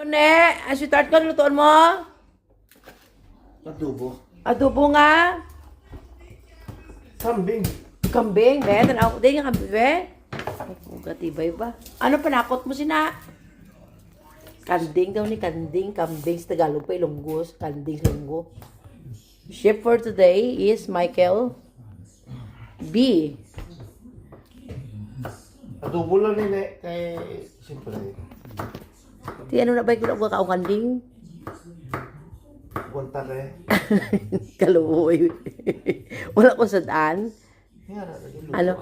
Ne, sweetheart ka, lutuan mo? Adobo. Adobo nga. Kambing. Kambing, be. Tanaw ko din yung kambing, be. Gatibay ba? Ano panakot mo sina? Kanding daw ni kanding. Kambing sa Tagalog pa, Ilonggos. Kanding, Ilonggo. Chef for today is Michael B. Adobo lang nila kay siyempre. Ti ano na ba yung kaong kanding? Gwanta kay. Kaluoy. Wala ko sa daan. Ano?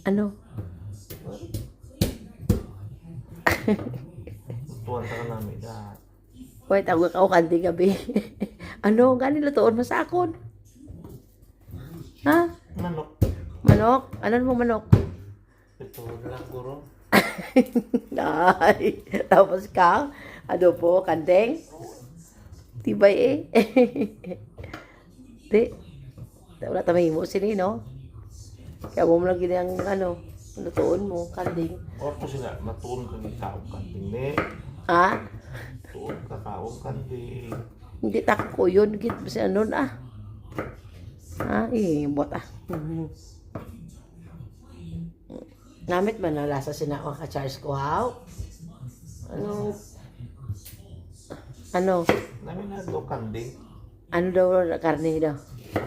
Ano? Tuwan ka namin na. Wait, ako kaong kanding gabi. Ano? Gani lutoon mo sa akon? Ha? Manok. Manok? Ano mo manok? Ito na lang guro. Ay, tapos ka, adobo, kandeng. Tibay eh. Di, wala tamay mo sini, no? Kaya mo lang ginang, ano, lutuon mo, kandeng. O ko sila, matuon ka ng taong kanding ni. Ha? Tuon ka taong kanding. Hindi tako yun, git, basta ano na. Ha? Bot ah. Namit ba na lasa sinako ka-charge ko, haw? Ano? Ano? Namin na daw kanding. Ano daw karne daw?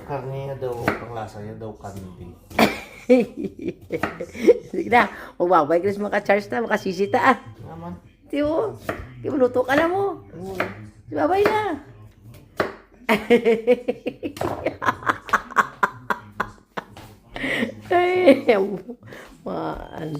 Karne niya daw, panglasa niya daw kanding. Sige na, magbabay ka mga ka-charge na, makasisita ah. Naman. Tiyo, di maluto ka na mo. Babay na. Ay, man.